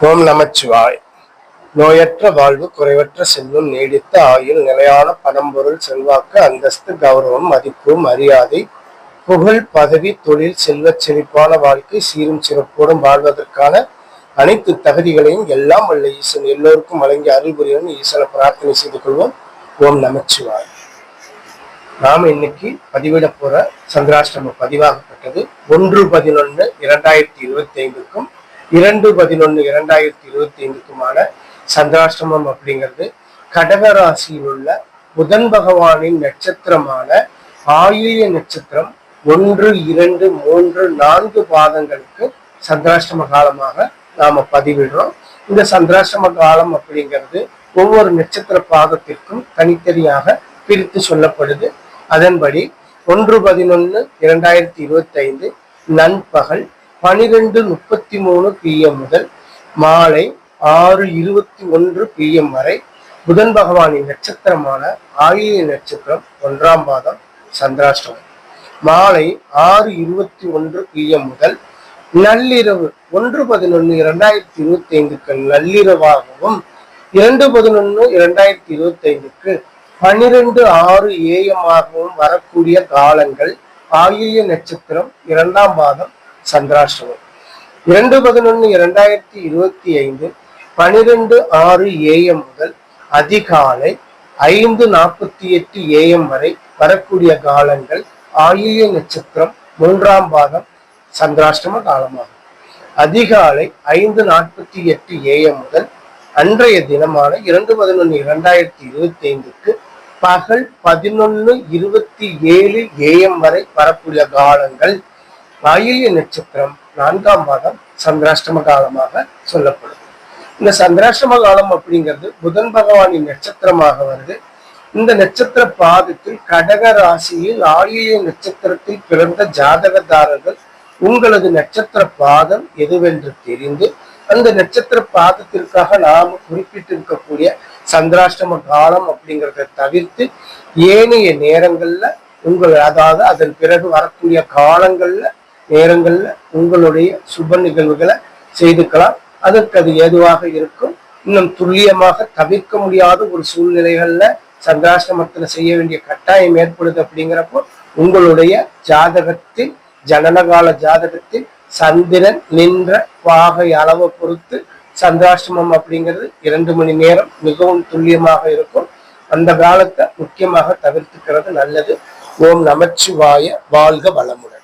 ஓம் நமச்சிவாய். நோயற்ற வாழ்வு, குறைவற்ற செல்வம், நீடித்த ஆயுள், நிலையான பணம்பொருள், செல்வாக்கு, அந்தஸ்து, கௌரவம், மதிப்பு, மரியாதை, புகழ், பதவி, தொழில், செல்வச் செழிப்பான வாழ்க்கை, சீரும் சிறப்போடும் வாழ்வதற்கான அனைத்து தகுதிகளையும் எல்லாம் வல்ல ஈசன் எல்லோருக்கும் வழங்கி அருள் புரியவும் ஈசனை பிரார்த்தனை செய்து கொள்வோம். ஓம் நமச்சிவாய். நாம இன்னைக்கு பதிவிட போற சந்திராஷ்டம பதிவாகப்பட்டது 1/11/2025க்கும் 2/11/2025க்குமான சந்திராஷ்டமம் அப்படிங்கிறது கடகராசியில் உள்ள புதன் பகவானின் நட்சத்திரமான ஆயில்ய நட்சத்திரம் 1, 2, 3, 4 பாதங்களுக்கு சந்திராஷ்டம காலமாக நாம பதிவிடுறோம். இந்த சந்திராஷ்டம காலம் அப்படிங்கிறது ஒவ்வொரு நட்சத்திர பாதத்திற்கும் தனித்தனியாக பிரித்து சொல்லப்படுது. அதன்படி 1/11/2025 நண்பகல் 12:33 PM முதல் மாலை 6:21 PM வரை புதன் பகவானின் நட்சத்திரமான ஆயில்ய நட்சத்திரம் 1ஆம் பாதம் சந்திராஷ்டமம். மாலை 6:21 PM முதல் நள்ளிரவு 1/11/2025க்கு நள்ளிரவாகவும் 2/11/2025க்கு 12:06 AM ஆகவும் வரக்கூடிய காலங்கள் ஆயில்ய நட்சத்திரம் 2ஆம் பாதம் சந்திராஷ்டமம். 2/11/2025 12:06 AM முதல் அதிகாலை 5:48 AM வரை வரக்கூடிய காலங்கள் ஆயில்ய நட்சத்திரம் 3ஆம் பாதம் சந்திராஷ்டம காலமாகும். அதிகாலை 5:48 AM முதல் அன்றைய தினமான 2/11/2025க்கு பகல் 11:27 AM வரை வரக்கூடிய காலங்கள் ஆயில்ய நட்சத்திரம் 4ஆம் பாதம் சந்திராஷ்டம காலமாக சொல்லப்படும். இந்த சந்திராஷ்டம காலம் அப்படிங்கிறது புதன் பகவானின் நட்சத்திரமாக வருது. இந்த நட்சத்திர பாதத்தில் கடக ராசியில் ஆயில்ய நட்சத்திரத்தில் பிறந்த ஜாதகதாரர்கள் உங்களது நட்சத்திர பாதம் எதுவென்று தெரிந்து அந்த நட்சத்திர பாதத்திற்காக நாம குறிப்பிட்டிருக்கக்கூடிய சந்திராஷ்டம காலம் அப்படிங்கிறத தவிர்த்து ஏனைய நேரங்கள்ல அதாவது அதன் பிறகு வரக்கூடிய நேரங்கள்ல உங்களுடைய சுப நிகழ்வுகளை செய்துக்கலாம். அதற்கு அது ஏதுவாக இருக்கும். இன்னும் துல்லியமாக தவிர்க்க முடியாத ஒரு சூழ்நிலைகள்ல சந்திராஷ்டமத்துல செய்ய வேண்டிய கட்டாயம் ஏற்படுது. அப்படிங்கிறப்போ உங்களுடைய ஜாதகத்தில் ஜனனகால ஜாதகத்தில் சந்திரன் நின்ற பாகை அளவை பொறுத்து சந்திராஷ்டமம் அப்படிங்கிறது 2 மணி நேரம் மிகவும் துல்லியமாக இருக்கும். அந்த காலத்தை முக்கியமாக தவிர்த்துக்கிறது நல்லது. ஓம் நமச்சிவாய. வாழ்க வளமுடன்.